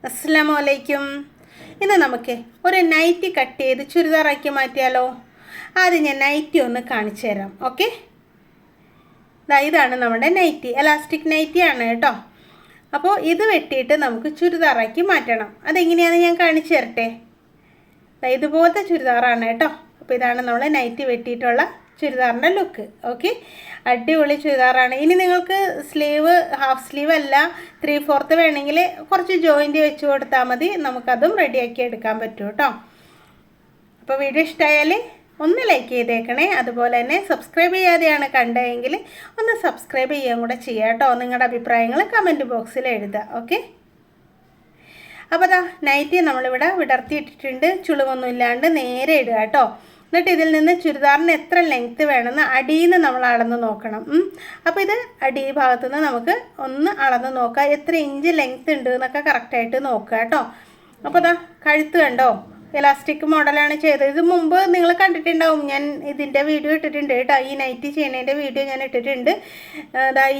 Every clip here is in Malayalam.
അസ്സലാമലൈക്കും. ഇന്ന് നമുക്ക് ഒരു നൈറ്റി കട്ട് ചെയ്ത് ചുരിദാറാക്കി മാറ്റിയാലോ? ആദ്യം ഞാൻ നൈറ്റി ഒന്ന് കാണിച്ചു തരാം. ഓക്കെ, ഇതാണ് നമ്മുടെ നൈറ്റി, എലാസ്റ്റിക് നൈറ്റി ആണ് കേട്ടോ. അപ്പോൾ ഇത് വെട്ടിയിട്ട് നമുക്ക് ചുരിദാറാക്കി മാറ്റണം. അതെങ്ങനെയാണെന്ന് ഞാൻ കാണിച്ചു തരട്ടെ. ഇതുപോലത്തെ ചുരിദാറാണ് കേട്ടോ. അപ്പോൾ ഇതാണ് നമ്മൾ നൈറ്റി വെട്ടിയിട്ടുള്ള ചുരിദാറിൻ്റെ ലുക്ക്. ഓക്കെ, അടിപൊളി ചുരിദാറാണ്. ഇനി നിങ്ങൾക്ക് സ്ലീവ് ഹാഫ് സ്ലീവ് അല്ല 3/4 വേണമെങ്കിൽ കുറച്ച് ജോയിൻറ്റ് വെച്ച് കൊടുത്താൽ മതി. നമുക്കതും റെഡിയാക്കി എടുക്കാൻ പറ്റും കേട്ടോ. അപ്പോൾ വീഡിയോ ഇഷ്ടമായാൽ ഒന്ന് ലൈക്ക് ചെയ്തേക്കണേ. അതുപോലെ തന്നെ സബ്സ്ക്രൈബ് ചെയ്യാതെയാണ് കണ്ടതെങ്കിൽ ഒന്ന് സബ്സ്ക്രൈബ് ചെയ്യാൻ കൂടെ ചെയ്യാം കേട്ടോ. നിങ്ങളുടെ അഭിപ്രായങ്ങൾ കമൻറ്റ് ബോക്സിൽ എഴുതുക. ഓക്കെ, അപ്പോൾ നൈറ്റി നമ്മളിവിടെ വിടർത്തിയിട്ടിട്ടുണ്ട്. ചുളിവൊന്നും ഇല്ലാണ്ട് നേരെ ഇടുക കേട്ടോ. എന്നിട്ട് ഇതിൽ നിന്ന് ചുരിദാറിന് എത്ര ലെങ്ത്ത് വേണമെന്ന് അടിയിൽ നിന്ന് നമ്മൾ അളന്ന് നോക്കണം. അപ്പോൾ ഇത് അടി ഭാഗത്തു നിന്ന് നമുക്ക് ഒന്ന് അളന്ന് നോക്കാം, എത്ര ഇഞ്ച് ലെങ്ത്ത് ഉണ്ട് എന്നൊക്കെ കറക്റ്റായിട്ട് നോക്കുക കേട്ടോ. അപ്പോൾ കഴുത്ത് കണ്ടോ, എലാസ്റ്റിക് മോഡലാണ് ചെയ്തത്. ഇത് മുമ്പ് നിങ്ങൾ കണ്ടിട്ടുണ്ടാവും, ഞാൻ ഇതിൻ്റെ വീഡിയോ ഇട്ടിട്ടുണ്ട് കേട്ടോ. ഈ നൈറ്റി ചെയ്യുന്നതിൻ്റെ വീഡിയോ ഞാൻ ഇട്ടിട്ടുണ്ട്.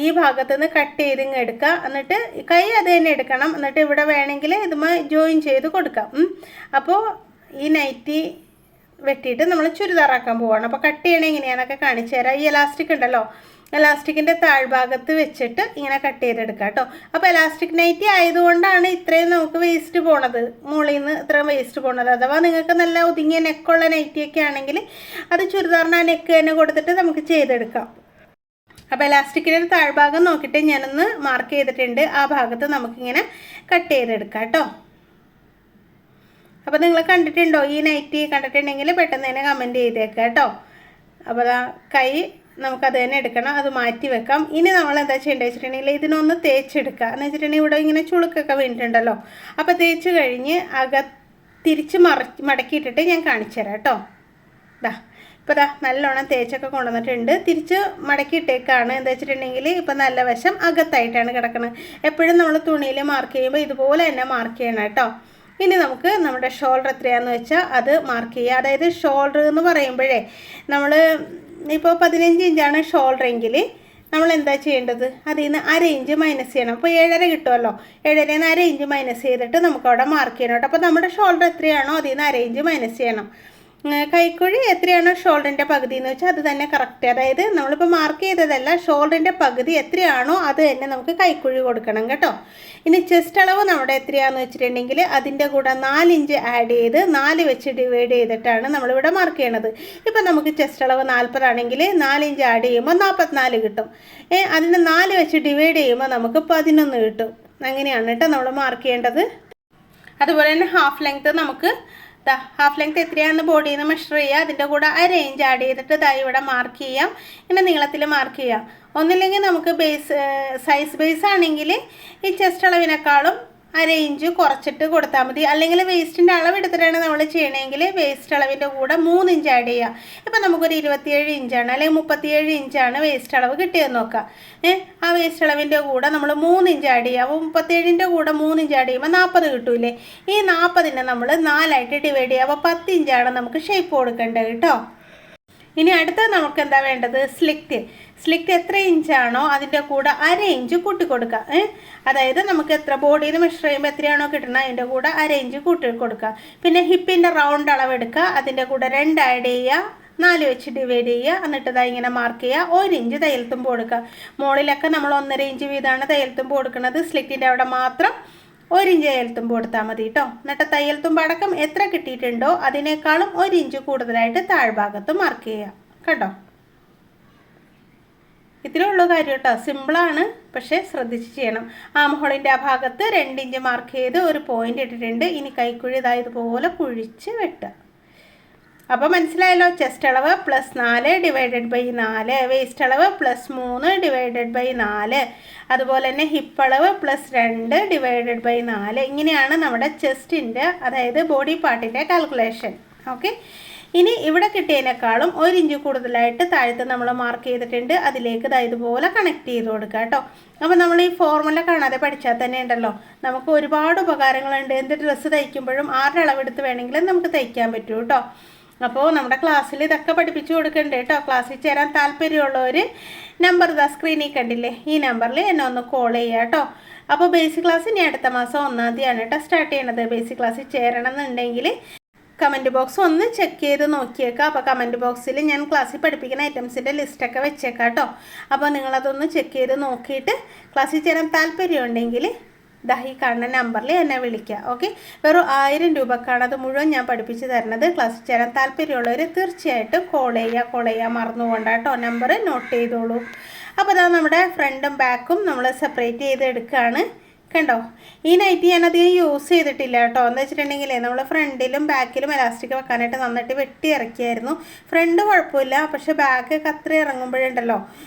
ഈ ഭാഗത്തു നിന്ന് കട്ട് ചെയ്ത് ഇങ്ങ് എടുക്കുക. എന്നിട്ട് കൈ അത് തന്നെ എടുക്കണം. എന്നിട്ട് ഇവിടെ വേണമെങ്കിൽ ഇതുമായി ജോയിൻ ചെയ്ത് കൊടുക്കാം. അപ്പോൾ ഈ നൈറ്റി വെട്ടിയിട്ട് നമ്മൾ ചുരിദാറാക്കാൻ പോവാണ്. അപ്പോൾ കട്ട് ചെയ്യണേ എങ്ങനെയാണെന്നൊക്കെ കാണിച്ചു തരാം. ഈ എലാസ്റ്റിക് ഉണ്ടല്ലോ, എലാസ്റ്റിക്കിൻ്റെ താഴ്ഭാഗത്ത് വെച്ചിട്ട് ഇങ്ങനെ കട്ട് ചെയ്തെടുക്കുക കേട്ടോ. അപ്പോൾ എലാസ്റ്റിക് നൈറ്റി ആയതുകൊണ്ടാണ് ഇത്രയും നമുക്ക് വേസ്റ്റ് പോണത്, മുകളിൽ നിന്ന് ഇത്രയും വേസ്റ്റ് പോണത്. അഥവാ നിങ്ങൾക്ക് നല്ല ഒതുങ്ങിയ നെക്കുള്ള നൈറ്റിയൊക്കെ ആണെങ്കിൽ അത് ചുരിദാറിന് ആ നെക്ക് തന്നെ കൊടുത്തിട്ട് നമുക്ക് ചെയ്തെടുക്കാം. അപ്പോൾ എലാസ്റ്റിക്കിൻ്റെ താഴ്ഭാഗം നോക്കിയിട്ട് ഞാനൊന്ന് മാർക്ക് ചെയ്തിട്ടുണ്ട്. ആ ഭാഗത്ത് നമുക്കിങ്ങനെ കട്ട് ചെയ്തെടുക്കാം കേട്ടോ. അപ്പോൾ നിങ്ങൾ കണ്ടിട്ടുണ്ടോ ഈ നൈറ്റി? കണ്ടിട്ടുണ്ടെങ്കിൽ പെട്ടെന്ന് തന്നെ കമൻറ്റ് ചെയ്തേക്കാം കേട്ടോ. അപ്പോൾ കൈ നമുക്കത് തന്നെ എടുക്കണം, അത് മാറ്റി വെക്കാം. ഇനി നമ്മൾ എന്താ ചെയ്യേണ്ടത് വെച്ചിട്ടുണ്ടെങ്കിൽ ഇതിനൊന്ന് തേച്ചെടുക്കുക. എന്ന് വെച്ചിട്ടുണ്ടെങ്കിൽ ഇവിടെ ഇങ്ങനെ ചുളുക്കൊക്കെ വീണിട്ടുണ്ടല്ലോ. അപ്പോൾ തേച്ച് കഴിഞ്ഞ് തിരിച്ച് മടക്കിയിട്ടിട്ട് ഞാൻ കാണിച്ചു തരാം കേട്ടോ. ഇപ്പോൾ നല്ലോണം തേച്ചൊക്കെ കൊണ്ടുവന്നിട്ടുണ്ട്. തിരിച്ച് മടക്കിയിട്ടേക്കാണ്. എന്താ വെച്ചിട്ടുണ്ടെങ്കിൽ ഇപ്പോൾ നല്ല വശം അകത്തായിട്ടാണ് കിടക്കുന്നത്. എപ്പോഴും നമ്മൾ തുണിയിൽ മാർക്ക് ചെയ്യുമ്പോൾ ഇതുപോലെ തന്നെ മാർക്ക് ചെയ്യണം കേട്ടോ. ഇനി നമുക്ക് നമ്മുടെ ഷോൾഡർ എത്രയാണെന്ന് വെച്ചാൽ അത് മാർക്ക് ചെയ്യുക. അതായത് ഷോൾഡർ എന്ന് പറയുമ്പോഴേ നമ്മൾ ഇപ്പോൾ 15 ഇഞ്ചാണ് ഷോൾഡർ എങ്കിൽ നമ്മൾ എന്താ ചെയ്യേണ്ടത്, അതിൽ നിന്ന് 1/2 ഇഞ്ച് മൈനസ് ചെയ്യണം. അപ്പോൾ 7.5 കിട്ടുമല്ലോ. 7.5 നിന്ന് 1/2 ഇഞ്ച് മൈനസ് ചെയ്തിട്ട് നമുക്ക് അവിടെ മാർക്ക് ചെയ്യണം കേട്ടോ. അപ്പോൾ നമ്മുടെ ഷോൾഡർ എത്രയാണോ അതിൽ നിന്ന് 1/2 ഇഞ്ച് മൈനസ് ചെയ്യണം. കൈക്കുഴി എത്രയാണോ ഷോൾഡറിൻ്റെ പകുതി എന്ന് വെച്ചാൽ അത് തന്നെ കറക്റ്റ്. അതായത് നമ്മളിപ്പോൾ മാർക്ക് ചെയ്തതല്ല, ഷോൾഡറിൻ്റെ പകുതി എത്രയാണോ അത് തന്നെ നമുക്ക് കൈക്കുഴി കൊടുക്കണം കേട്ടോ. ഇനി ചെസ്റ്റ് അളവ് നമ്മുടെ എത്രയാണെന്ന് വെച്ചിട്ടുണ്ടെങ്കിൽ അതിൻ്റെ കൂടെ 4 ഇഞ്ച് ആഡ് ചെയ്ത് 4 വെച്ച് ഡിവൈഡ് ചെയ്തിട്ടാണ് നമ്മളിവിടെ മാർക്ക് ചെയ്യണത്. ഇപ്പം നമുക്ക് ചെസ്റ്റ് അളവ് 40 ആണെങ്കിൽ 4 ഇഞ്ച് ആഡ് ചെയ്യുമ്പോൾ 44 കിട്ടും. അതിന് 4 വെച്ച് ഡിവൈഡ് ചെയ്യുമ്പോൾ നമുക്ക് 11 കിട്ടും. അങ്ങനെയാണ് കേട്ടോ നമ്മൾ മാർക്ക് ചെയ്യേണ്ടത്. അതുപോലെ തന്നെ ഹാഫ് ലെങ്ത്ത് നമുക്ക് ഹാഫ് ലെങ്ത് എത്രയാണെന്ന് ബോഡിയിൽ നിന്ന് മെഷർ ചെയ്യുക. അതിൻ്റെ കൂടെ 1/2 ഇഞ്ച് ആഡ് ചെയ്തിട്ട് ഇവിടെ മാർക്ക് ചെയ്യാം. ഇങ്ങനെ നീളത്തിൽ മാർക്ക് ചെയ്യാം. ഒന്നില്ലെങ്കിൽ നമുക്ക് സൈസ് ബേസ് ആണെങ്കിൽ ഈ ചെസ്റ്റ് അളവിനേക്കാളും 1/2 ഇഞ്ച് കുറച്ചിട്ട് കൊടുത്താൽ മതി. അല്ലെങ്കിൽ വേസ്റ്റിൻ്റെ അളവ് എടുത്തിട്ടാണ് നമ്മൾ ചെയ്യണമെങ്കിൽ വേസ്റ്റ് അളവിൻ്റെ കൂടെ 3 ഇഞ്ച് ആഡ് ചെയ്യാം. ഇപ്പം നമുക്കൊരു 27 ഇഞ്ചാണ് അല്ലെങ്കിൽ 37 ഇഞ്ചാണ് വേസ്റ്റ് അളവ് കിട്ടിയെന്ന് നോക്കാം. ആ വേസ്റ്റ് അളവിൻ്റെ കൂടെ നമ്മൾ 3 ഇഞ്ച് ആഡ് ചെയ്യാം. അപ്പോൾ 37ൻ്റെ കൂടെ 3 ഇഞ്ച് ആഡ് ചെയ്യുമ്പോൾ 40 കിട്ടൂലേ. ഈ 40നെ നമ്മൾ 4 ഡിവൈഡ് ചെയ്യുക. അപ്പോൾ 10 ഇഞ്ചാണ് നമുക്ക് ഷേപ്പ് കൊടുക്കേണ്ടത് കേട്ടോ. ഇനി അടുത്ത നമുക്ക് എന്താ വേണ്ടത്, സ്ലിറ്റ് എത്ര ഇഞ്ചാണോ അതിൻ്റെ കൂടെ 1/2 ഇഞ്ച് കൂട്ടി കൊടുക്കുക. അതായത് നമുക്ക് എത്ര ബോഡിയിൽ മെഷർ ചെയ്യുമ്പോൾ എത്രയാണോ കിട്ടണം അതിൻ്റെ കൂടെ 1/2 ഇഞ്ച് കൂട്ടി കൊടുക്കുക. പിന്നെ ഹിപ്പിൻ്റെ റൗണ്ട് അളവ് എടുക്കുക. അതിൻ്റെ കൂടെ 2 ആഡ് ചെയ്യുക, 4 വെച്ച് ഡിവൈഡ് ചെയ്യുക. എന്നിട്ട് ഇങ്ങനെ മാർക്ക് ചെയ്യുക. 1 ഇഞ്ച് തയ്യൽ തുമ്പ് കൊടുക്കുക. മുകളിലൊക്കെ നമ്മൾ 1.5 ഇഞ്ച് വീതമാണ് തയ്യൽ തുമ്പ് കൊടുക്കുന്നത്. സ്ലിറ്റിൻ്റെ അവിടെ മാത്രം 1 ഇഞ്ച് തയ്യൽ തുമ്പ് കൊടുത്താൽ മതി കേട്ടോ. എന്നിട്ട് തയ്യൽ തുമ്പ് അടക്കം എത്ര കിട്ടിയിട്ടുണ്ടോ അതിനേക്കാളും 1 ഇഞ്ച് കൂടുതലായിട്ട് താഴ്ഭാഗത്ത് മാർക്ക് ചെയ്യുക കേട്ടോ. ഇത്രേ ഉള്ളൂ കാര്യം കേട്ടോ. സിമ്പിളാണ്, പക്ഷേ ശ്രദ്ധിച്ച് ചെയ്യണം. ആംഹോളിൻ്റെ ആ ഭാഗത്ത് 2 ഇഞ്ച് മാർക്ക് ചെയ്ത് ഒരു പോയിൻ്റ് ഇട്ടിട്ടുണ്ട്. ഇനി കൈക്കുഴി ഇതുപോലെ കുഴിച്ച് വെട്ടുക. അപ്പോൾ മനസ്സിലായല്ലോ. ചെസ്റ്റ് അളവ് +4 ഡിവൈഡഡ് ബൈ 4, വേസ്റ്റ് അളവ് +3 ഡിവൈഡഡ് ബൈ 4, അതുപോലെ തന്നെ ഹിപ്പ് അളവ് +2 ഡിവൈഡഡ് ബൈ 4. ഇങ്ങനെയാണ് നമ്മുടെ ചെസ്റ്റിൻ്റെ, അതായത് ബോഡി പാർട്ടിൻ്റെ കാൽക്കുലേഷൻ. ഓക്കെ, ഇനി ഇവിടെ കിട്ടിയതിനേക്കാളും 1 ഇഞ്ച് കൂടുതലായിട്ട് താഴത്ത് നമ്മൾ മാർക്ക് ചെയ്തിട്ടുണ്ട്. അതിലേക്ക് ഇതുപോലെ കണക്ട് ചെയ്ത് കൊടുക്കുക കേട്ടോ. അപ്പോൾ നമ്മൾ ഈ ഫോർമുല കാണാതെ പഠിച്ചാൽ തന്നെ ഉണ്ടല്ലോ നമുക്ക് ഒരുപാട് ഉപകാരങ്ങളുണ്ട്. എന്ത് ഡ്രസ്സ് തയ്ക്കുമ്പോഴും 6 അളവെടുത്ത് വേണമെങ്കിലും നമുക്ക് തയ്ക്കാൻ പറ്റും കേട്ടോ. അപ്പോൾ നമ്മുടെ ക്ലാസ്സിൽ ഇതൊക്കെ പഠിപ്പിച്ചു കൊടുക്കണ്ടേ കേട്ടോ. ക്ലാസ്സിൽ ചേരാൻ താല്പര്യമുള്ളവർ നമ്പർ ഇതാ സ്ക്രീനിൽ കണ്ടില്ലേ, ഈ നമ്പറിൽ എന്നെ ഒന്ന് കോൾ ചെയ്യുക കേട്ടോ. അപ്പോൾ ബേസിക് ക്ലാസ് ഇനി അടുത്ത മാസം 1-ാം തീയതിയാണ് കേട്ടോ സ്റ്റാർട്ട് ചെയ്യണത്. ബേസിക് ക്ലാസ്സിൽ ചേരണം എന്നുണ്ടെങ്കിൽ കമൻറ്റ് ബോക്സ് ഒന്ന് ചെക്ക് ചെയ്ത് നോക്കിയേക്കാം. അപ്പോൾ കമൻറ്റ് ബോക്സിൽ ഞാൻ ക്ലാസ്സിൽ പഠിപ്പിക്കുന്ന ഐറ്റംസിൻ്റെ ലിസ്റ്റൊക്കെ വെച്ചേക്കാം കേട്ടോ. അപ്പോൾ നിങ്ങളതൊന്ന് ചെക്ക് ചെയ്ത് നോക്കിയിട്ട് ക്ലാസ്സിൽ ചേരാൻ താല്പര്യമുണ്ടെങ്കിൽ ഈ കാണുന്ന നമ്പറിൽ എന്നെ വിളിക്കുക. ഓക്കെ, വെറും 1000 രൂപക്കാണ് അത് മുഴുവൻ ഞാൻ പഠിപ്പിച്ച് തരുന്നത്. ക്ലാസ്സിൽ ചേരാൻ താല്പര്യമുള്ളവർ തീർച്ചയായിട്ടും കോൾ ചെയ്യുക മറന്നുകൊണ്ടാട്ടോ. നമ്പർ നോട്ട് ചെയ്തോളൂ. അപ്പോൾ അതാ നമ്മുടെ ഫ്രണ്ടും ബാക്കും നമ്മൾ സെപ്പറേറ്റ് ചെയ്ത് എടുക്കുകയാണ്. കണ്ടോ, ഈ നൈറ്റി ഞാനധികം യൂസ് ചെയ്തിട്ടില്ല കേട്ടോ. എന്താ വെച്ചിട്ടുണ്ടെങ്കിൽ നമ്മൾ ഫ്രണ്ടിലും ബാക്കിലും എലാസ്റ്റിക് വെക്കാനായിട്ട് നന്നായിട്ട് വെട്ടി ഇറക്കിയായിരുന്നു. ഫ്രണ്ട് കുഴപ്പമില്ല, പക്ഷെ ബാക്കൊക്കെ അത്ര ഇറങ്ങുമ്പോഴുണ്ടല്ലോ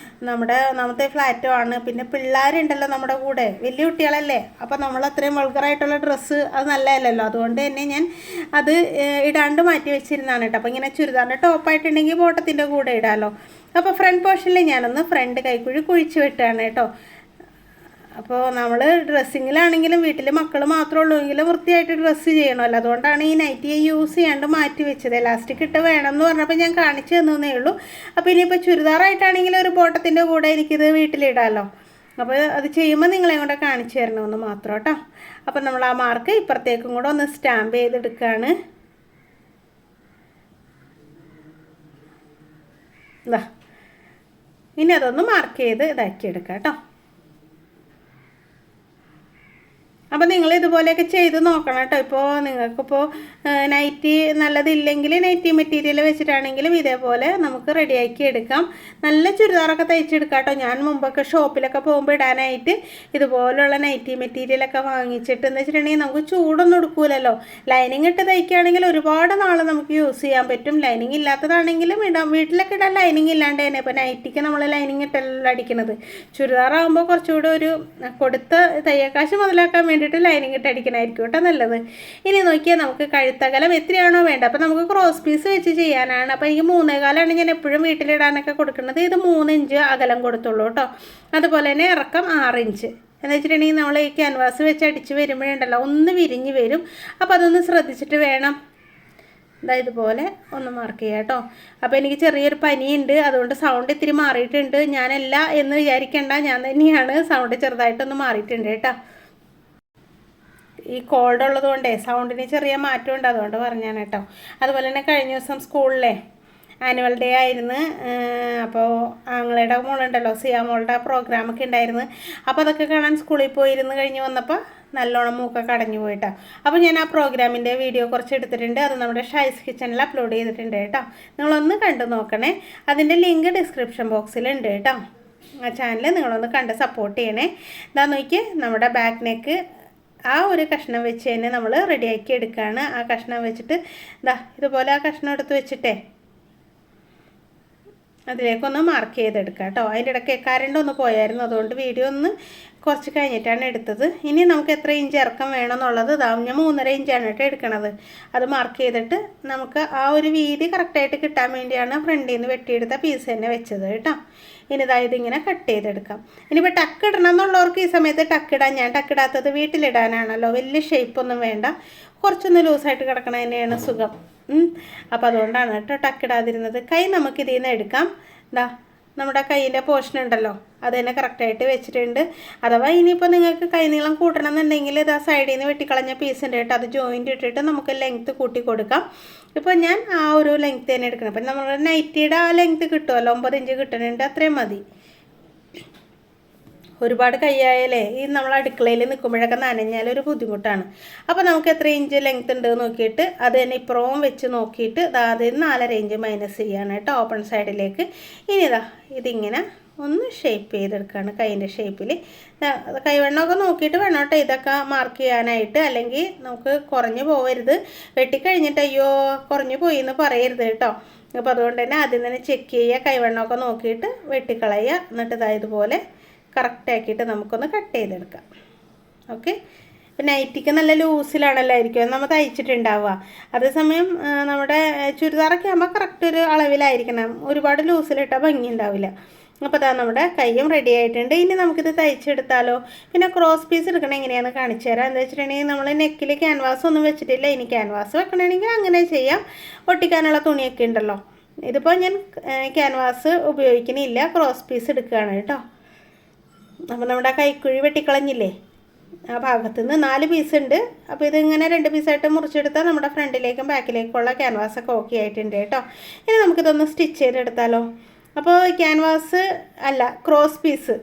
നമ്മുടെ ഒന്നാമത്തെ ഫ്ലാറ്റോ ആണ്, പിന്നെ പിള്ളേരുണ്ടല്ലോ നമ്മുടെ കൂടെ, വലിയ കുട്ടികളല്ലേ. അപ്പോൾ നമ്മൾ അത്രയും വൾഗറായിട്ടുള്ള ഡ്രസ്സ് അത് നല്ലതല്ലല്ലോ. അതുകൊണ്ട് തന്നെ ഞാൻ അത് ഇടാണ്ട് മാറ്റി വെച്ചിരുന്നതാണ് കേട്ടോ. അപ്പോൾ ഇങ്ങനെ ചുരിദാറിൻ്റെ ടോപ്പായിട്ടുണ്ടെങ്കിൽ ബോട്ടത്തിൻ്റെ കൂടെ ഇടാമല്ലോ. അപ്പോൾ ഫ്രണ്ട് പോർഷനിൽ ഞാനൊന്ന് ഫ്രണ്ട് കൈക്കുഴി കുഴിച്ച് വിട്ടാണ് കേട്ടോ. അപ്പോൾ നമ്മൾ ഡ്രസ്സിങ്ങിലാണെങ്കിലും വീട്ടിൽ മക്കൾ മാത്രമേ ഉള്ളൂ എങ്കിലും വൃത്തിയായിട്ട് ഡ്രസ്സ് ചെയ്യണമല്ലോ. അതുകൊണ്ടാണ് ഈ നൈറ്റി യൂസ് ചെയ്യാണ്ട് മാറ്റി വെച്ചത്. എലാസ്റ്റിക് ഇട്ട് വേണമെന്ന് പറഞ്ഞപ്പോൾ ഞാൻ കാണിച്ചു തന്നേ ഉള്ളൂ. അപ്പോൾ ഇനിയിപ്പോൾ ചുരിദാറായിട്ടാണെങ്കിലും ഒരു ബോട്ടത്തിൻ്റെ കൂടെ എനിക്കിത് വീട്ടിലിടാമല്ലോ. അപ്പോൾ അത് ചെയ്യുമ്പോൾ നിങ്ങളെ കൂടെ കാണിച്ചു തരണമെന്ന് മാത്രം കേട്ടോ. അപ്പോൾ നമ്മൾ ആ മാർക്ക് ഇപ്പുറത്തേക്കും കൂടെ ഒന്ന് സ്റ്റാമ്പ് ചെയ്തെടുക്കുകയാണ്. ഇനി അതൊന്ന് മാർക്ക് ചെയ്ത് ഇതാക്കിയെടുക്കാം കേട്ടോ. അപ്പോൾ നിങ്ങൾ ഇതുപോലെയൊക്കെ ചെയ്ത് നോക്കണം കേട്ടോ. ഇപ്പോൾ നിങ്ങൾക്കിപ്പോൾ നൈറ്റി നല്ലതില്ലെങ്കിൽ നൈറ്റി മെറ്റീരിയൽ വെച്ചിട്ടാണെങ്കിലും ഇതേപോലെ നമുക്ക് റെഡിയാക്കി എടുക്കാം. നല്ല ചുരിദാറൊക്കെ തയ്ച്ചെടുക്കാം കേട്ടോ. ഞാൻ മുമ്പൊക്കെ ഷോപ്പിലൊക്കെ പോകുമ്പോൾ ഇടാനായിട്ട് ഇതുപോലുള്ള നൈറ്റി മെറ്റീരിയലൊക്കെ വാങ്ങിച്ചിട്ട് എന്ന് വെച്ചിട്ടുണ്ടെങ്കിൽ നമുക്ക് ചൂടൊന്നും എടുക്കൂലല്ലോ. ലൈനിങ് ഇട്ട് തയ്ക്കുകയാണെങ്കിൽ ഒരുപാട് നാൾ നമുക്ക് യൂസ് ചെയ്യാൻ പറ്റും. ലൈനിങ് ഇല്ലാത്തതാണെങ്കിലും ഇടാം. വീട്ടിലൊക്കെ ഇടാൻ ലൈനിങ് ഇല്ലാണ്ട് തന്നെ ഇപ്പോൾ നൈറ്റിക്ക് നമ്മൾ ലൈനിങ് ഇട്ടല്ല അടിക്കുന്നത്. ചുരിദാറാകുമ്പോൾ കുറച്ചുകൂടെ ഒരു കൊടുത്ത് തയ്യക്കാശ് മുതലാക്കാൻ വേണ്ടിയിട്ട് ലൈനിങ് ഇട്ട് അടിക്കണമായിരിക്കും കേട്ടോ നല്ലത്. ഇനി നോക്കിയാൽ നമുക്ക് കഴുത്തകലം എത്രയാണോ വേണ്ട. അപ്പോൾ നമുക്ക് ക്രോസ് പീസ് വെച്ച് ചെയ്യാനാണ്. അപ്പോൾ എനിക്ക് 3.25 ഞാൻ എപ്പോഴും വീട്ടിലിടാനൊക്കെ കൊടുക്കുന്നത്. ഇത് 3 ഇഞ്ച് അകലം കൊടുത്തുള്ളൂ കേട്ടോ. അതുപോലെ തന്നെ ഇറക്കം 6 ഇഞ്ച് എന്ന് വെച്ചിട്ടുണ്ടെങ്കിൽ നമ്മൾ ഈ ക്യാൻവാസ് വെച്ച് അടിച്ച് വരുമ്പോഴുണ്ടല്ലോ ഒന്ന് വിരിഞ്ഞ് വരും. അപ്പോൾ അതൊന്ന് ശ്രദ്ധിച്ചിട്ട് വേണം ഇതുപോലെ ഒന്ന് മാർക്ക് ചെയ്യാം കേട്ടോ. അപ്പോൾ എനിക്ക് ചെറിയൊരു പനിയുണ്ട്, അതുകൊണ്ട് സൗണ്ട് ഇത്തിരി മാറിയിട്ടുണ്ട്. ഞാനല്ല എന്ന് വിചാരിക്കേണ്ട, ഞാൻ തന്നെയാണ്. സൗണ്ട് ചെറുതായിട്ടൊന്ന് മാറിയിട്ടുണ്ട് കേട്ടോ. ഈ കോൾഡ് ഉള്ളത് കൊണ്ടേ സൗണ്ടിന് ചെറിയ മാറ്റമുണ്ട്, അതുകൊണ്ട് പറഞ്ഞാണ് കേട്ടോ. അതുപോലെ തന്നെ കഴിഞ്ഞ ദിവസം സ്കൂളിലെ ആനുവൽ ഡേ ആയിരുന്നു. അപ്പോൾ ആങ്ങളുടെ മോളുണ്ടല്ലോ സിയ മോളുടെ പ്രോഗ്രാമൊക്കെ ഉണ്ടായിരുന്നു. അപ്പോൾ അതൊക്കെ കാണാൻ സ്കൂളിൽ പോയിരുന്നു കഴിഞ്ഞ് വന്നപ്പോൾ നല്ലോണം മൂക്കൊക്കെ അടഞ്ഞു പോയിട്ടോ. അപ്പോൾ ഞാൻ ആ പ്രോഗ്രാമിൻ്റെ വീഡിയോ കുറച്ച് എടുത്തിട്ടുണ്ട്. അത് നമ്മുടെ ഷൈസ് കിച്ചണിൽ അപ്ലോഡ് ചെയ്തിട്ടുണ്ട് കേട്ടോ. നിങ്ങളൊന്ന് കണ്ടു നോക്കണേ. അതിൻ്റെ ലിങ്ക് ഡിസ്ക്രിപ്ഷൻ ബോക്സിലുണ്ട് കേട്ടോ. ആ ചാനൽ നിങ്ങളൊന്ന് കണ്ട് സപ്പോർട്ട് ചെയ്യണേ. ഇതാ നോക്കി നമ്മുടെ ബാക്ക് നെക്ക് ആ ഒരു കഷ്ണം വെച്ച് തന്നെ നമ്മൾ റെഡിയാക്കി എടുക്കുകയാണ്. ആ കഷ്ണം വെച്ചിട്ട് ഇതുപോലെ ആ കഷ്ണം എടുത്ത് വെച്ചിട്ടേ അതിലേക്കൊന്ന് മാർക്ക് ചെയ്തെടുക്കാം കേട്ടോ. അതിൻ്റെ ഇടയ്ക്ക് കറണ്ട് ഒന്ന് പോയായിരുന്നു, അതുകൊണ്ട് വീഡിയോ ഒന്ന് കുറച്ച് കഴിഞ്ഞിട്ടാണ് എടുത്തത്. ഇനി നമുക്ക് എത്ര ഇഞ്ച് ഇറക്കം വേണമെന്നുള്ളത് ഞാൻ 3.5 ഇഞ്ചാണ് കേട്ടോ എടുക്കണത്. അത് മാർക്ക് ചെയ്തിട്ട് നമുക്ക് ആ ഒരു വീതി കറക്റ്റായിട്ട് കിട്ടാൻ വേണ്ടിയാണ് ഫ്രണ്ടിൽ നിന്ന് വെട്ടിയെടുത്ത പീസ് തന്നെ വെച്ചത് കേട്ടോ. ഇനി ഇതിങ്ങനെ കട്ട് ചെയ്തെടുക്കാം. ഇനിയിപ്പോൾ ടക്ക് ഇടണം എന്നുള്ളവർക്ക് ഈ സമയത്ത് ടക്കിടാൻ, ഞാൻ ടക്കിടാത്തത് വീട്ടിലിടാനാണല്ലോ. വലിയ ഷേപ്പൊന്നും വേണ്ട, കുറച്ചൊന്ന് ലൂസായിട്ട് കിടക്കണ തന്നെയാണ് സുഖം. അപ്പോൾ അതുകൊണ്ടാണ് കേട്ടോ ടക്കിടാതിരുന്നത്. കൈ നമുക്ക് ഇതിൽ നിന്ന് എടുക്കാം. നമ്മുടെ കയ്യിൻ്റെ പോർഷൻ ഉണ്ടല്ലോ അത് തന്നെ കറക്റ്റായിട്ട് വെച്ചിട്ടുണ്ട്. അഥവാ ഇനിയിപ്പോൾ നിങ്ങൾക്ക് കൈനീളം കൂട്ടണം എന്നുണ്ടെങ്കിൽ സൈഡിൽ നിന്ന് വെട്ടിക്കളഞ്ഞ പീസ് ഉണ്ട് കേട്ടോ. അത് ജോയിൻ്റ് ഇട്ടിട്ട് നമുക്ക് ലെങ്ത്ത് കൂട്ടി കൊടുക്കാം. ഇപ്പോൾ ഞാൻ ആ ഒരു ലെങ്ത്ത് തന്നെ എടുക്കണം. അപ്പം നമ്മൾ നൈറ്റിയുടെ ആ ലെങ്ത്ത് കിട്ടുമല്ലോ, 9 ഇഞ്ച് കിട്ടുന്നുണ്ട്, അത്രയും മതി. ഒരുപാട് കൈയായാലേ ഈ നമ്മൾ അടുക്കളയിൽ നിൽക്കുമ്പോഴൊക്കെ നനഞ്ഞാൽ ഒരു ബുദ്ധിമുട്ടാണ്. അപ്പോൾ നമുക്ക് എത്ര ഇഞ്ച് ലെങ്ത്ത് ഉണ്ട് നോക്കിയിട്ട് അത് തന്നെ ഇപ്പുറവും വെച്ച് നോക്കിയിട്ട് അതിൽ 4.5 ഇഞ്ച് മൈനസ് ചെയ്യാണ് കേട്ടോ ഓപ്പൺ സൈഡിലേക്ക്. ഇനി ഇതിങ്ങനെ ഒന്ന് ഷേപ്പ് ചെയ്തെടുക്കുകയാണ് കൈൻ്റെ ഷേപ്പിൽ. കൈവണ്ണമൊക്കെ നോക്കിയിട്ട് വേണം കേട്ടോ ഇതൊക്കെ മാർക്ക് ചെയ്യാനായിട്ട്, അല്ലെങ്കിൽ നമുക്ക് കുറഞ്ഞു പോകരുത്. വെട്ടിക്കഴിഞ്ഞിട്ട് അയ്യോ കുറഞ്ഞു പോയി എന്ന് പറയരുത് കേട്ടോ. അപ്പോൾ അതുകൊണ്ട് തന്നെ ആദ്യം തന്നെ ചെക്ക് ചെയ്യുക, കൈവണ്ണമൊക്കെ നോക്കിയിട്ട് വെട്ടിക്കളയുക. എന്നിട്ട് ഇതുപോലെ കറക്റ്റാക്കിയിട്ട് നമുക്കൊന്ന് കട്ട് ചെയ്തെടുക്കാം. ഓക്കെ, നൈറ്റിക്ക് നല്ല ലൂസിലാണല്ലോ ആയിരിക്കും നമ്മൾ തയ്ച്ചിട്ടുണ്ടാവുക. അതേസമയം നമ്മുടെ ചുരിദാറൊക്കെ ആകുമ്പോൾ കറക്റ്റ് ഒരു അളവിലായിരിക്കണം. ഒരുപാട് ലൂസിലിട്ടാൽ ഭംഗി ഉണ്ടാവില്ല. അപ്പോൾ ഇതാ നമ്മുടെ കയ്യും റെഡി ആയിട്ടുണ്ട്. ഇനി നമുക്കിത് തയ്ച്ചെടുത്താലോ. പിന്നെ ക്രോസ് പീസ് എടുക്കണം എങ്ങനെയാണെന്ന് കാണിച്ചു തരാം. എന്താ വെച്ചിട്ടുണ്ടെങ്കിൽ നമ്മൾ നെക്കിൽ ക്യാൻവാസ് ഒന്നും വെച്ചിട്ടില്ല. ഇനി ക്യാൻവാസ് വെക്കണമെങ്കിൽ അങ്ങനെ ചെയ്യാം. ഒട്ടിക്കാനുള്ള തുണിയൊക്കെ ഉണ്ടല്ലോ. ഇതിപ്പോൾ ഞാൻ ക്യാൻവാസ് ഉപയോഗിക്കുന്നില്ല, ക്രോസ് പീസ് എടുക്കുകയാണ് കേട്ടോ. അപ്പോൾ നമ്മുടെ കൈക്കുഴി വെട്ടിക്കളഞ്ഞില്ലേ, ആ ഭാഗത്ത് നിന്ന് 4 പീസ് ഉണ്ട്. അപ്പോൾ ഇതിങ്ങനെ 2 പീസായിട്ട് മുറിച്ചെടുത്താൽ നമ്മുടെ ഫ്രണ്ടിലേക്കും ബാക്കിലേക്കുള്ള ക്യാൻവാസൊക്കെ ഓക്കെ ആയിട്ടുണ്ട് കേട്ടോ. ഇനി നമുക്കിതൊന്ന് സ്റ്റിച്ച് ചെയ്തെടുത്താലോ. അപ്പോൾ ക്യാൻവാസ് അല്ല, ക്രോസ് പീസ്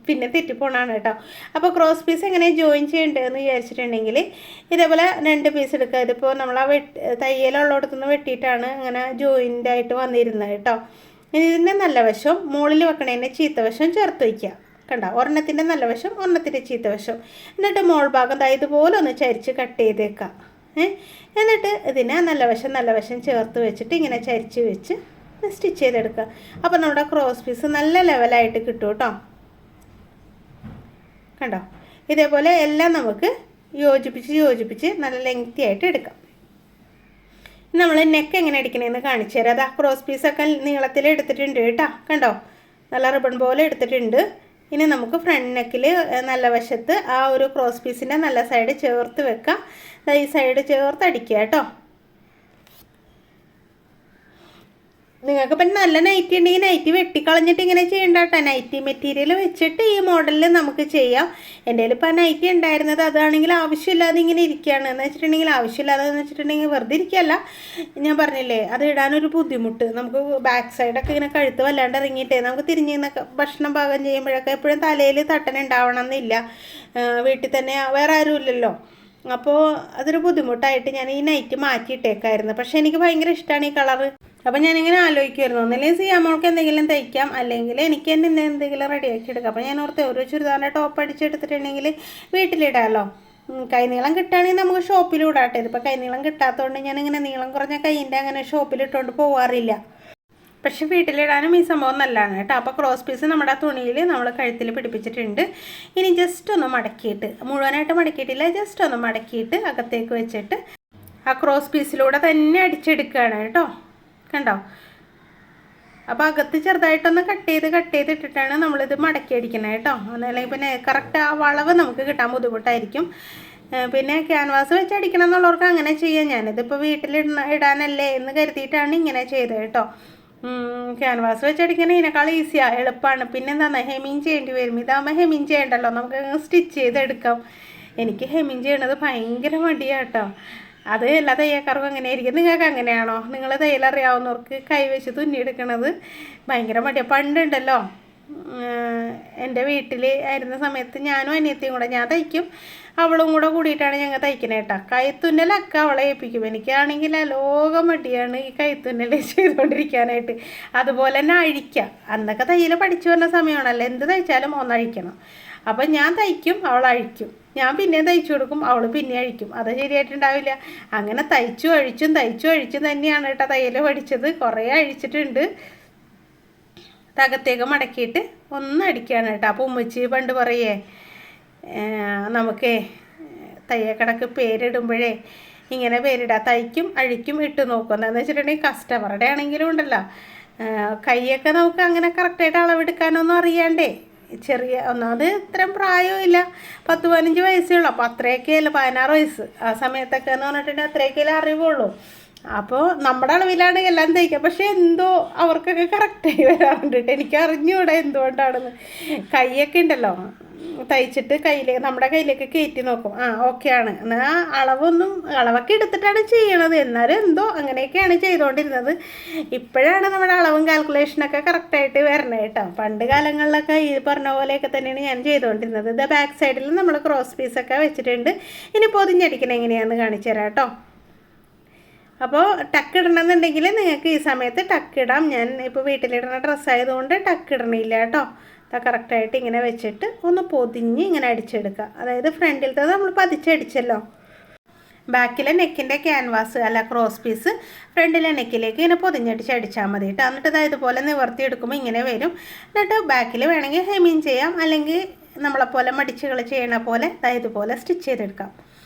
പിന്നെ തെറ്റിപ്പോണാണ് കേട്ടോ. അപ്പോൾ ക്രോസ് പീസ് എങ്ങനെ ജോയിൻ ചെയ്യേണ്ടതെന്ന് വിചാരിച്ചിട്ടുണ്ടെങ്കിൽ ഇതേപോലെ 2 പീസ് എടുക്കുക. ഇതിപ്പോൾ നമ്മൾ ആ തയ്യലുള്ളിടത്തുനിന്ന് വെട്ടിയിട്ടാണ് അങ്ങനെ ജോയിൻ്റായിട്ട് വന്നിരുന്നത് കേട്ടോ. ഇനി ഇതിൻ്റെ നല്ല വശം മുകളിൽ വെക്കണതിൻ്റെ ചീത്ത വശം ചേർത്ത് വയ്ക്കുക. കണ്ട, ഒരെണ്ണത്തിൻ്റെ നല്ല വശം, ഒരെണ്ണത്തിൻ്റെ ചീത്ത വശം. എന്നിട്ട് മോൾ ഭാഗം ഇതുപോലെ ഒന്ന് ചരിച്ച് കട്ട് ചെയ്തേക്കാം. എന്നിട്ട് ഇതിനെ നല്ല വശം ചേർത്ത് വെച്ചിട്ട് ഇങ്ങനെ ചരിച്ച് വെച്ച് സ്റ്റിച്ച് ചെയ്തെടുക്കുക. അപ്പോൾ നമ്മുടെ ക്രോസ് പീസ് നല്ല ലെവലായിട്ട് കിട്ടും കേട്ടോ. കണ്ടോ, ഇതേപോലെ എല്ലാം നമുക്ക് യോജിപ്പിച്ച് നല്ല ലെങ്തി ആയിട്ട് എടുക്കാം. നമ്മൾ നെക്ക് എങ്ങനെ അടിക്കണമെന്ന് കാണിച്ചു തരാം. അതാ ക്രോസ് പീസൊക്കെ നീളത്തിൽ എടുത്തിട്ടുണ്ട് കേട്ടോ. കണ്ടോ, നല്ല റിബൺ പോലെ എടുത്തിട്ടുണ്ട്. ഇനി നമുക്ക് ഫ്രണ്ട് നെക്കിൽ നല്ല വശത്ത് ആ ഒരു ക്രോസ് പീസിൻ്റെ നല്ല സൈഡ് ചേർത്ത് വെക്കാം. ഈ സൈഡ് ചേർത്ത് അടിക്കുക കേട്ടോ. നിങ്ങൾക്കിപ്പം നല്ല നൈറ്റി ഉണ്ടെങ്കിൽ നൈറ്റി വെട്ടിക്കളഞ്ഞിട്ട് ഇങ്ങനെ ചെയ്യേണ്ട കേട്ടോ. നൈറ്റി മെറ്റീരിയൽ വെച്ചിട്ട് ഈ മോഡലിൽ നമുക്ക് ചെയ്യാം. എൻ്റെ കയ്യിൽ ഇപ്പോൾ നൈറ്റി ഉണ്ടായിരുന്നത് അതാണെങ്കിൽ ആവശ്യമില്ലാതെ ഇങ്ങനെ ഇരിക്കുകയാണ്. എന്ന് വെച്ചിട്ടുണ്ടെങ്കിൽ വെറുതെ ഇരിക്കുകയല്ല, ഞാൻ പറഞ്ഞില്ലേ അത് ഇടാനൊരു ബുദ്ധിമുട്ട്. നമുക്ക് ബാക്ക് സൈഡൊക്കെ ഇങ്ങനെ കഴുത്ത് വല്ലാണ്ട് ഇറങ്ങിയിട്ടേ നമുക്ക് തിരിഞ്ഞ് നിന്നൊക്കെ ഭക്ഷണം പാകം ചെയ്യുമ്പോഴൊക്കെ എപ്പോഴും തലയിൽ തട്ടനുണ്ടാവണം എന്നില്ല. വീട്ടിൽ തന്നെ വേറെ ആരും ഇല്ലല്ലോ. അപ്പോൾ അതൊരു ബുദ്ധിമുട്ടായിട്ട് ഞാൻ ഈ നൈറ്റ് മാറ്റിയിട്ടേക്കായിരുന്നു. പക്ഷേ എനിക്ക് ഭയങ്കര ഇഷ്ടമാണ് ഈ കളറ്. അപ്പം ഞാനിങ്ങനെ ആലോചിക്കുമായിരുന്നു, ഒന്നില്ലെങ്കിൽ സിയാമോൾക്ക് എന്തെങ്കിലും തയ്ക്കാം, അല്ലെങ്കിൽ എനിക്ക് തന്നെ എന്തെങ്കിലും റെഡിയാക്കി എടുക്കാം. അപ്പോൾ ഞാൻ ഓർത്ത് ഒരു ചുരിദാറിൻ്റെ ടോപ്പ് അടിച്ചെടുത്തിട്ടുണ്ടെങ്കിൽ വീട്ടിലിടാമല്ലോ. കൈനീളം കിട്ടുകയാണെങ്കിൽ നമുക്ക് ഷോപ്പിലിടാട്ടെ. ഇതിപ്പോൾ കൈനീളം കിട്ടാത്തതുകൊണ്ട് ഞാനിങ്ങനെ നീളം കുറഞ്ഞ കൈയിൻ്റെ അങ്ങനെ ഷോപ്പിലിട്ടുകൊണ്ട് പോകാറില്ല. പക്ഷെ വീട്ടിലിടാനും ഈ സംഭവം നല്ലതാണ് കേട്ടോ. അപ്പോൾ ക്രോസ് പീസ് നമ്മുടെ തുണിയിൽ നമ്മൾ കഴുത്തിൽ പിടിപ്പിച്ചിട്ടുണ്ട്. ഇനി ജസ്റ്റ് ഒന്ന് മടക്കിയിട്ട്, മുഴുവനായിട്ട് മടക്കിയിട്ടില്ല, ജസ്റ്റ് ഒന്ന് മടക്കിയിട്ട് അകത്തേക്ക് വെച്ചിട്ട് ആ ക്രോസ് പീസിലൂടെ തന്നെ അടിച്ചെടുക്കുകയാണ് കേട്ടോ. കണ്ടോ, അപ്പോൾ അകത്ത് ചെറുതായിട്ടൊന്ന് കട്ട് ചെയ്തിട്ടിട്ടാണ് നമ്മളിത് മടക്കി അടിക്കുന്നത് കേട്ടോ. അല്ലെങ്കിൽ പിന്നെ കറക്റ്റ് ആ വളവ് നമുക്ക് കിട്ടാൻ ബുദ്ധിമുട്ടായിരിക്കും. പിന്നെ ക്യാൻവാസ് വെച്ച് അടിക്കണം എന്നുള്ളവർക്ക് അങ്ങനെ ചെയ്യാം. ഞാനിതിപ്പോൾ ഇടാനല്ലേ എന്ന് കരുതിയിട്ടാണ് ഇങ്ങനെ ചെയ്തത് കേട്ടോ. ക്യാൻവാസ് വെച്ച് അടിക്കണേ ഇതിനേക്കാൾ ഈസിയാണ്, എളുപ്പമാണ്. പിന്നെ എന്താണ്, ഹെമ്മിങ് ചെയ്യേണ്ടി വരും. ഇതാകുമ്പോൾ ഹെമ്മിങ് ചെയ്യണ്ടല്ലോ, നമുക്ക് സ്റ്റിച്ച് ചെയ്തെടുക്കാം. എനിക്ക് ഹെമ്മിങ് ചെയ്യണത് ഭയങ്കര മടിയാണ് കേട്ടോ. അത് എല്ലാ തയ്യൽക്കാർക്കും അങ്ങനെയായിരിക്കും. നിങ്ങൾക്ക് അങ്ങനെയാണോ? നിങ്ങൾ തയ്യലറിയാവുന്നവർക്ക് കൈവച്ച് തുന്നിയെടുക്കണത് ഭയങ്കര മടിയാണ്. പണ്ടുണ്ടല്ലോ, എൻ്റെ വീട്ടിൽ ആയിരുന്ന സമയത്ത് ഞാനും അനിയത്തിയും കൂടെ, ഞാൻ തയ്ക്കും, അവളും കൂടെ കൂടിയിട്ടാണ് ഞങ്ങൾ തയ്ക്കണേ കേട്ടോ. കൈത്തുന്നലൊക്കെ അവളെ ഏൽപ്പിക്കും. എനിക്കാണെങ്കിൽ ലോക മടിയാണ് ഈ കൈത്തുന്നൽ ചെയ്തുകൊണ്ടിരിക്കാനായിട്ട്. അതുപോലെ തന്നെ അഴിക്കുക. അന്നൊക്കെ തയ്യൽ പഠിച്ചു വരുന്ന സമയമാണല്ലോ, എന്ത് തയ്ച്ചാലും ഒന്നഴിക്കണം. അപ്പം ഞാൻ തയ്ക്കും, അവൾ അഴിക്കും. ഞാൻ പിന്നെയും തയ്ച്ചു കൊടുക്കും, അവൾ പിന്നെ അഴിക്കും. അത് ശരിയായിട്ടുണ്ടാവില്ല. അങ്ങനെ തയ്ച്ചു അഴിച്ചും തന്നെയാണ് കേട്ടോ തയ്യൽ പഠിച്ചത്. കുറേ അഴിച്ചിട്ടുണ്ട്. തകത്തേക്ക് മടക്കിയിട്ട് ഒന്ന് അടിക്കുകയാണ് കേട്ടോ. അപ്പോൾ ഉമ്മച്ചി പണ്ട് പറയേ, നമുക്ക് തയ്യക്കടക്ക് പേരിടുമ്പോഴേ ഇങ്ങനെ പേരിടുക, തയ്ക്കും അഴിക്കും ഇട്ട് നോക്കും. എന്താണെന്ന് വെച്ചിട്ടുണ്ടെങ്കിൽ കസ്റ്റമറുടെ ആണെങ്കിലും ഉണ്ടല്ലോ, കൈയൊക്കെ നമുക്ക് അങ്ങനെ കറക്റ്റായിട്ട് അളവെടുക്കാനൊന്നും അറിയാണ്ടേ. ഒന്നാമത് ഇത്രയും പ്രായമില്ല, 10-15 വയസ്സേ ഉള്ളൂ. അപ്പോൾ അത്രയൊക്കെ അല്ല, 16 വയസ്സ് ആ സമയത്തൊക്കെ എന്ന് പറഞ്ഞിട്ടുണ്ടെങ്കിൽ അത്രയൊക്കെ അറിവുള്ളൂ. അപ്പോൾ നമ്മുടെ അളവിലാണ് എല്ലാം തയ്ക്കുക. പക്ഷേ എന്തോ അവർക്കൊക്കെ കറക്റ്റായി വരാറുണ്ട് കേട്ടോ. എനിക്ക് അറിഞ്ഞൂടെ എന്തുകൊണ്ടാണെന്ന്. കൈയൊക്കെ ഉണ്ടല്ലോ, തയ്ച്ചിട്ട് നമ്മുടെ കയ്യിലേക്ക് കയറ്റി നോക്കും. ഓക്കെ ആണ് എന്നാൽ അളവൊക്കെ എടുത്തിട്ടാണ് ചെയ്യണത്. എന്നാലും എന്തോ അങ്ങനെയൊക്കെയാണ് ചെയ്തുകൊണ്ടിരുന്നത്. ഇപ്പോഴാണ് നമ്മുടെ അളവും കാൽക്കുലേഷനൊക്കെ കറക്റ്റായിട്ട് വരണേ കേട്ടോ. പണ്ട് കാലങ്ങളിലൊക്കെ ഈ പറഞ്ഞ പോലെയൊക്കെ തന്നെയാണ് ഞാൻ ചെയ്തുകൊണ്ടിരുന്നത്. ഇത് ബാക്ക് സൈഡിൽ നമ്മൾ ക്രോസ് പീസൊക്കെ വെച്ചിട്ടുണ്ട്. ഇനി പൊതിഞ്ഞടിക്കണം എങ്ങനെയാണെന്ന് കാണിച്ചു തരാം കേട്ടോ. അപ്പോൾ ടക്ക് ഇടണമെന്നുണ്ടെങ്കിൽ നിങ്ങൾക്ക് ഈ സമയത്ത് ടക്ക് ഇടാം. ഞാൻ ഇപ്പോൾ വീട്ടിലിടുന്ന ഡ്രസ്സായതുകൊണ്ട് ടക്ക് ഇടണില്ല കേട്ടോ. കറക്റ്റായിട്ട് ഇങ്ങനെ വെച്ചിട്ട് ഒന്ന് പൊതിഞ്ഞ് ഇങ്ങനെ അടിച്ചെടുക്കുക. അതായത് ഫ്രണ്ടിലത്തെ നമ്മൾ പതിച്ചടിച്ചല്ലോ, ബാക്കിലെ നെക്കിൻ്റെ ക്യാൻവാസ് അല്ല ക്രോസ് പീസ് ഫ്രണ്ടിലെ നെക്കിലേക്ക് ഇങ്ങനെ പൊതിഞ്ഞടിച്ച് അടിച്ചാൽ മതി കേട്ടോ. എന്നിട്ട് ഇതുപോലെ നിവർത്തിയെടുക്കുമ്പോൾ ഇങ്ങനെ വരും. എന്നിട്ട് ബാക്കിൽ വേണമെങ്കിൽ ഹെമ്മിങ് ചെയ്യാം, അല്ലെങ്കിൽ നമ്മളെപ്പോലെ മടിച്ചുകൾ ചെയ്യണ പോലെ ഇതുപോലെ സ്റ്റിച്ച് ചെയ്തെടുക്കാം.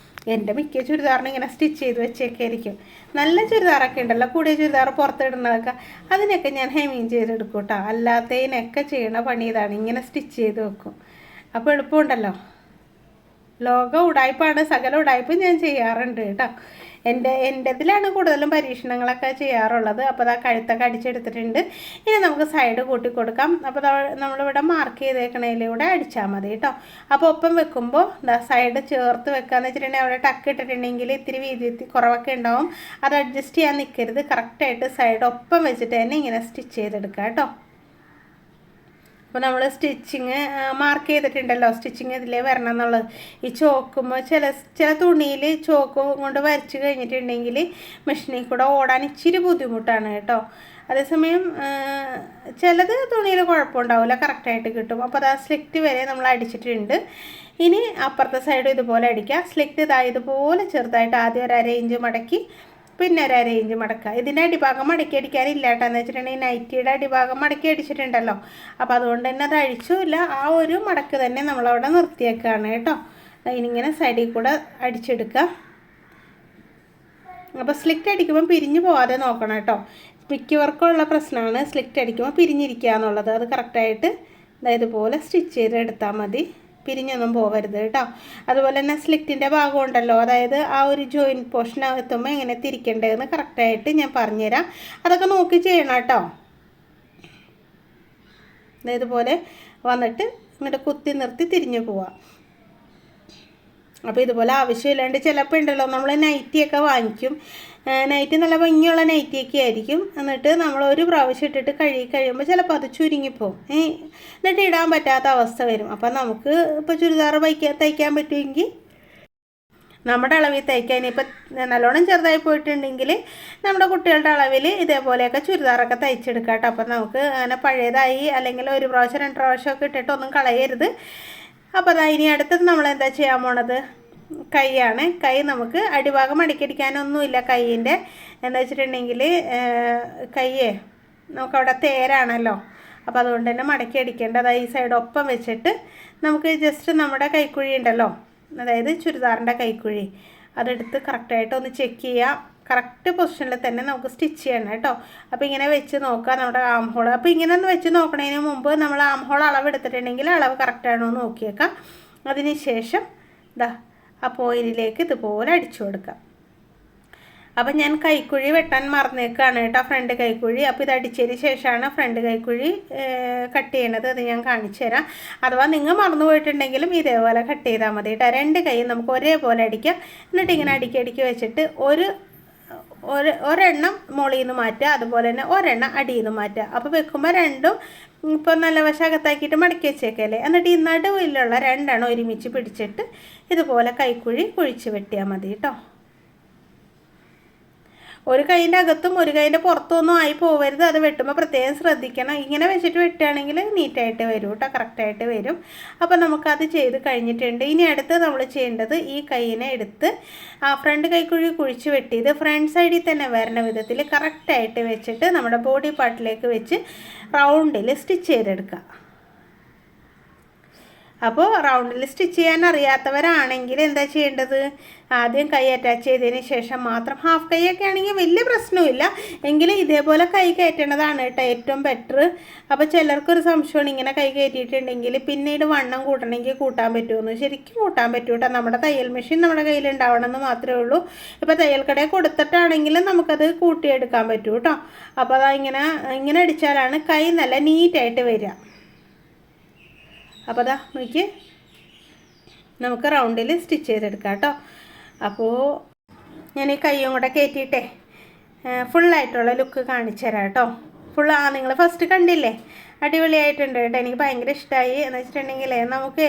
എൻ്റെ മിക്ക ചുരിദാറിന് ഇങ്ങനെ സ്റ്റിച്ച് ചെയ്ത് വെച്ചൊക്കെ ആയിരിക്കും. നല്ല ചുരിദാറൊക്കെ ഉണ്ടല്ലോ, കൂടിയ ചുരിദാർ പുറത്തിടുന്നതൊക്കെ, അതിനൊക്കെ ഞാൻ ഹെമ്മിങ് ചെയ്തെടുക്കും കേട്ടോ. അല്ലാത്തതിനൊക്കെ ചെയ്യണ പണി ഇതാണ്, ഇങ്ങനെ സ്റ്റിച്ച് ചെയ്ത് വെക്കും. അപ്പോൾ എളുപ്പമുണ്ടല്ലോ. ലോക ഉടായ്പാണ്, സകല ഉടായ്പും ഞാൻ ചെയ്യാറുണ്ട് കേട്ടോ. എൻ്റെതിലാണ് കൂടുതലും പരീക്ഷണങ്ങളൊക്കെ ചെയ്യാറുള്ളത്. അപ്പോൾ അതാ കഴുത്തൊക്കെ അടിച്ചെടുത്തിട്ടുണ്ട്. ഇനി നമുക്ക് സൈഡ് കൂട്ടി കൊടുക്കാം. അപ്പോൾ നമ്മളിവിടെ മാർക്ക് ചെയ്തേക്കണതിലൂടെ അടിച്ചാൽ മതി കേട്ടോ. അപ്പോൾ ഒപ്പം വെക്കുമ്പോൾ സൈഡ് ചേർത്ത് വെക്കാന്ന് വെച്ചിട്ടുണ്ടെങ്കിൽ അവിടെ ടക്ക് ഇട്ടിട്ടുണ്ടെങ്കിൽ ഇത്തിരി വീതി കുറവൊക്കെ ഉണ്ടാവും. അത് അഡ്ജസ്റ്റ് ചെയ്യാൻ നിൽക്കരുത്. കറക്റ്റായിട്ട് സൈഡ് ഒപ്പം വെച്ചിട്ട് തന്നെ ഇങ്ങനെ സ്റ്റിച്ച് ചെയ്തെടുക്കുക കേട്ടോ. അപ്പോൾ നമ്മൾ സ്റ്റിച്ചിങ് മാർക്ക് ചെയ്തിട്ടുണ്ടല്ലോ, സ്റ്റിച്ചിങ് ഇതിലേ വരണം എന്നുള്ളത്. ഈ ചോക്കുമ്പോൾ ചില തുണിയിൽ ചോക്ക് കൊണ്ട് വരച്ച് കഴിഞ്ഞിട്ടുണ്ടെങ്കിൽ മെഷീനിൽ കൂടെ ഓടാൻ ഇച്ചിരി ബുദ്ധിമുട്ടാണ് കേട്ടോ. അതേസമയം ചിലത് തുണിയിൽ കുഴപ്പമുണ്ടാവില്ല, കറക്റ്റായിട്ട് കിട്ടും. അപ്പോൾ അത് ആ സ്ലിറ്റ് വരെ നമ്മൾ അടിച്ചിട്ടുണ്ട്. ഇനി അപ്പുറത്തെ സൈഡ് ഇതുപോലെ അടിക്കുക. സ്ലിറ്റ് ഇതുപോലെ ചെറുതായിട്ട് ആദ്യം ഒരു 1/2 ഇഞ്ച് മടക്കി, പിന്നെ ഒരു 1/2 ഇഞ്ച് മടക്കുക. ഇതിൻ്റെ അടിഭാഗം മടക്കി അടിക്കാനില്ല കേട്ടോ. എന്ന് വെച്ചിട്ടുണ്ടെങ്കിൽ നൈറ്റിയുടെ അടിഭാഗം മടക്കി അടിച്ചിട്ടുണ്ടല്ലോ, അപ്പോൾ അതുകൊണ്ട് തന്നെ അത് അഴിച്ചില്ല. ആ ഒരു മടക്ക് തന്നെ നമ്മളവിടെ നിർത്തിയേക്കാണ് കേട്ടോ. ഇനിങ്ങനെ സൈഡിൽ കൂടെ അടിച്ചെടുക്കുക. അപ്പോൾ സ്ലിറ്റ് അടിക്കുമ്പോൾ പിരിഞ്ഞു പോകാതെ നോക്കണം കേട്ടോ. മിക്കവർക്കുള്ള പ്രശ്നമാണ് സ്ലിറ്റ് അടിക്കുമ്പോൾ പിരിഞ്ഞിരിക്കുക എന്നുള്ളത്. അത് കറക്റ്റായിട്ട് ഇതുപോലെ സ്റ്റിച്ച് ചെയ്ത് എടുത്താൽ മതി, പിരിഞ്ഞൊന്നും പോകരുത് കേട്ടോ. അതുപോലെ തന്നെ സ്ലിറ്റിൻ്റെ ഭാഗം ഉണ്ടല്ലോ, അതായത് ആ ഒരു ജോയിൻറ്റ് പോർഷൻ എത്തുമ്പോൾ എങ്ങനെ തിരിക്കേണ്ടതെന്ന് കറക്റ്റായിട്ട് ഞാൻ പറഞ്ഞുതരാം. അതൊക്കെ നോക്കി ചെയ്യണം കേട്ടോ. ഇതുപോലെ വന്നിട്ട് ഇങ്ങോട്ട് കുത്തി നിർത്തി തിരിഞ്ഞു പോവാം. അപ്പോൾ ഇതുപോലെ ആവശ്യമില്ലാണ്ട് ചിലപ്പോൾ ഉണ്ടല്ലോ, നമ്മൾ നൈറ്റിയൊക്കെ വാങ്ങിക്കും. നൈറ്റി നല്ല ഭംഗിയുള്ള നൈറ്റിയൊക്കെ ആയിരിക്കും. എന്നിട്ട് നമ്മൾ ഒരു പ്രാവശ്യം ഇട്ടിട്ട് കഴിയുമ്പോൾ ചിലപ്പോൾ അത് ചുരുങ്ങിപ്പോവും. എന്നിട്ട് ഇടാൻ പറ്റാത്ത അവസ്ഥ വരും. അപ്പം നമുക്ക് ഇപ്പോൾ ചുരിദാർ തയ്ക്കാൻ പറ്റുമെങ്കിൽ നമ്മുടെ അളവിൽ തയ്ക്കാൻ. ഇപ്പം നല്ലോണം ചെറുതായി പോയിട്ടുണ്ടെങ്കിൽ നമ്മുടെ കുട്ടികളുടെ അളവിൽ ഇതേപോലെയൊക്കെ ചുരിദാറൊക്കെ തയ്ച്ചെടുക്കാം കേട്ടോ. അപ്പം നമുക്ക് അങ്ങനെ പഴയതായി അല്ലെങ്കിൽ 1 പ്രാവശ്യം 2 പ്രാവശ്യമൊക്കെ ഇട്ടിട്ടൊന്നും കളയരുത്. അപ്പോൾ അതാ ഇനി അടുത്തത് നമ്മൾ എന്താ ചെയ്യാൻ പോണത്, കൈയാണ്. കൈ നമുക്ക് അടിഭാഗം മടക്കിയടിക്കാനൊന്നുമില്ല കൈയിൻ്റെ. എന്താ വെച്ചിട്ടുണ്ടെങ്കിൽ കയ്യേ നമുക്കവിടെ തേരാണല്ലോ, അപ്പോൾ അതുകൊണ്ട് തന്നെ മടക്കി അടിക്കേണ്ടത് ഈ സൈഡ് ഒപ്പം വെച്ചിട്ട് നമുക്ക് ജസ്റ്റ് നമ്മുടെ കൈക്കുഴി ഉണ്ടല്ലോ, അതായത് ചുരിദാറിൻ്റെ കൈക്കുഴി, അതെടുത്ത് കറക്റ്റായിട്ട് ഒന്ന് ചെക്ക് ചെയ്യുക. കറക്റ്റ് പൊസിഷനിൽ തന്നെ നമുക്ക് സ്റ്റിച്ച് ചെയ്യണം കേട്ടോ. അപ്പോൾ ഇങ്ങനെ വെച്ച് നോക്കുക നമ്മുടെ ആം ഹോൾ. അപ്പോൾ ഇങ്ങനെ ഒന്ന് വെച്ച് നോക്കണതിന് മുമ്പ് നമ്മൾ ആം ഹോൾ അളവ് എടുത്തിട്ടുണ്ടെങ്കിൽ അളവ് കറക്റ്റാണോ എന്ന് നോക്കിയേക്കാം. അതിന് ശേഷം ആ പോയിന്റിലേക്ക് ഇതുപോലെ അടിച്ചു കൊടുക്കാം. അപ്പം ഞാൻ കൈക്കുഴി വെട്ടാൻ മറന്നേക്കാണ് കേട്ടോ, ഫ്രണ്ട് കൈക്കുഴി. അപ്പോൾ ഇത് അടിച്ചതിന് ശേഷമാണ് ഫ്രണ്ട് കൈക്കുഴി കട്ട് ചെയ്യണത്. അത് ഞാൻ കാണിച്ചു തരാം. അഥവാ നിങ്ങൾ മറന്നു പോയിട്ടുണ്ടെങ്കിലും ഇതേപോലെ കട്ട് ചെയ്താൽ മതി കേട്ടോ. 2 കൈ നമുക്ക് ഒരേപോലെ അടിക്കാം. എന്നിട്ട് ഇങ്ങനെ അടുക്കി വെച്ചിട്ട് ഒരെണ്ണം മുകളിൽ നിന്ന് മാറ്റുക, അതുപോലെ തന്നെ ഒരെണ്ണം അടിയിൽ നിന്ന് മാറ്റുക. അപ്പോൾ വെക്കുമ്പോൾ രണ്ടും ഇപ്പോൾ നല്ല വശം അകത്താക്കിയിട്ട് മടക്കി വെച്ചേക്കല്ലേ. എന്നിട്ട് ഈ നടുവിലുള്ള 2 എണ്ണം ഒരുമിച്ച് പിടിച്ചിട്ട് ഇതുപോലെ കൈക്കുഴി കുഴിച്ച് വെട്ടിയാൽ മതി കേട്ടോ. ഒരു കൈൻ്റെ അകത്തും ഒരു കൈൻ്റെ പുറത്തൊന്നും ആയി പോകരുത്. അത് വെട്ടുമ്പോൾ പ്രത്യേകം ശ്രദ്ധിക്കണം. ഇങ്ങനെ വെച്ചിട്ട് വെട്ടുകയാണെങ്കിൽ നീറ്റായിട്ട് വരും കേട്ടോ, കറക്റ്റായിട്ട് വരും. അപ്പോൾ നമുക്കത് ചെയ്ത് കഴിഞ്ഞിട്ടുണ്ട്. ഇനി അടുത്ത് നമ്മൾ ചെയ്യേണ്ടത് ഈ കൈയിനെ എടുത്ത് ആ ഫ്രണ്ട് കൈക്കുഴി കുഴിച്ച് വെട്ടിയത് ഫ്രണ്ട് സൈഡിൽ തന്നെ വരുന്ന വിധത്തിൽ കറക്റ്റായിട്ട് വെച്ചിട്ട് നമ്മുടെ ബോഡി പാർട്ടിലേക്ക് വെച്ച് റൗണ്ടിൽ സ്റ്റിച്ച് ചെയ്തെടുക്കുക. അപ്പോൾ റൗണ്ടിൽ സ്റ്റിച്ച് ചെയ്യാൻ അറിയാത്തവരാണെങ്കിൽ എന്താ ചെയ്യേണ്ടത്, ആദ്യം കൈ അറ്റാച്ച് ചെയ്തതിന് ശേഷം മാത്രം, ഹാഫ് കൈയൊക്കെ ആണെങ്കിൽ വലിയ പ്രശ്നമില്ല, എങ്കിലും ഇതേപോലെ കൈ കയറ്റേണ്ടതാണ് കേട്ടോ ഏറ്റവും ബെറ്റർ. അപ്പോൾ ചിലർക്കൊരു സംശയമാണ്, ഇങ്ങനെ കൈ കയറ്റിയിട്ടുണ്ടെങ്കിൽ പിന്നീട് വണ്ണം കൂട്ടണമെങ്കിൽ കൂട്ടാൻ പറ്റുമെന്ന്. ശരിക്കും കൂട്ടാൻ പറ്റും കേട്ടോ. നമ്മുടെ തയ്യൽ മെഷീൻ നമ്മുടെ കയ്യിൽ ഉണ്ടാവണമെന്ന് മാത്രമേ ഉള്ളൂ. ഇപ്പോൾ തയ്യൽ കടയിൽ കൊടുത്തിട്ടാണെങ്കിലും നമുക്കത് കൂട്ടിയെടുക്കാൻ പറ്റും കേട്ടോ. അപ്പോൾ അതാ ഇങ്ങനെ അടിച്ചാലാണ് കൈ നല്ല നീറ്റായിട്ട് വരിക. അപ്പോൾ അതാ നോക്കി നമുക്ക് റൗണ്ടിൽ സ്റ്റിച്ച് ചെയ്തെടുക്കാം കേട്ടോ. അപ്പോൾ ഞാൻ ഈ കയ്യും കൂടെ കയറ്റിയിട്ടേ ഫുള്ളായിട്ടുള്ള ലുക്ക് കാണിച്ചു തരാം കേട്ടോ. നിങ്ങൾ ഫസ്റ്റ് കണ്ടില്ലേ, അടിപൊളിയായിട്ടുണ്ട് കേട്ടോ. എനിക്ക് ഭയങ്കര ഇഷ്ടമായി. എന്ന് വെച്ചിട്ടുണ്ടെങ്കിൽ നമുക്ക്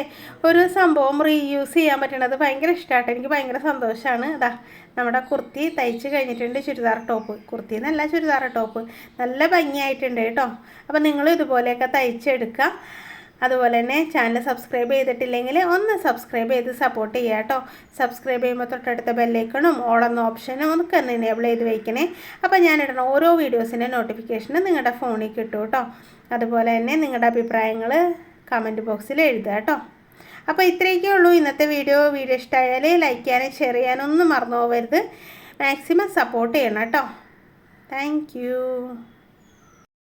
ഒരു സംഭവം റീയൂസ് ചെയ്യാൻ പറ്റണത് ഭയങ്കര ഇഷ്ടമായിട്ട് എനിക്ക് ഭയങ്കര സന്തോഷമാണ്. അതാ നമ്മുടെ കുർത്തി തയ്ച്ച് കഴിഞ്ഞിട്ടുണ്ട്, ചുരിദാർ ടോപ്പ്. കുർത്തി എന്നല്ല, ചുരിദാർ ടോപ്പ് നല്ല ഭംഗിയായിട്ടുണ്ട് കേട്ടോ. അപ്പോൾ നിങ്ങളും ഇതുപോലെയൊക്കെ തയ്ച്ചെടുക്കുക. അതുപോലെ തന്നെ ചാനൽ സബ്സ്ക്രൈബ് ചെയ്തിട്ടില്ലെങ്കിൽ ഒന്ന് സബ്സ്ക്രൈബ് ചെയ്ത് സപ്പോർട്ട് ചെയ്യുക കേട്ടോ. സബ്സ്ക്രൈബ് ചെയ്യുമ്പോൾ തൊട്ടടുത്ത ബെല്ലൈക്കണും ഓളെന്ന ഓപ്ഷനും ഒക്കെ ഒന്ന് എനേബിൾ ചെയ്ത് വയ്ക്കണേ. അപ്പോൾ ഞാനിടുന്ന ഓരോ വീഡിയോസിൻ്റെ നോട്ടിഫിക്കേഷനും നിങ്ങളുടെ ഫോണിൽ കിട്ടും കേട്ടോ. അതുപോലെ തന്നെ നിങ്ങളുടെ അഭിപ്രായങ്ങൾ കമൻറ്റ് ബോക്സിൽ എഴുതുക കേട്ടോ. അപ്പോൾ ഇത്രയൊക്കെ ഉള്ളൂ ഇന്നത്തെ വീഡിയോ ഇഷ്ടമായാൽ ലൈക്ക് ചെയ്യാനും ഷെയർ ചെയ്യാനൊന്നും മറന്നു പോകരുത്. മാക്സിമം സപ്പോർട്ട് ചെയ്യണം കേട്ടോ. Thank you.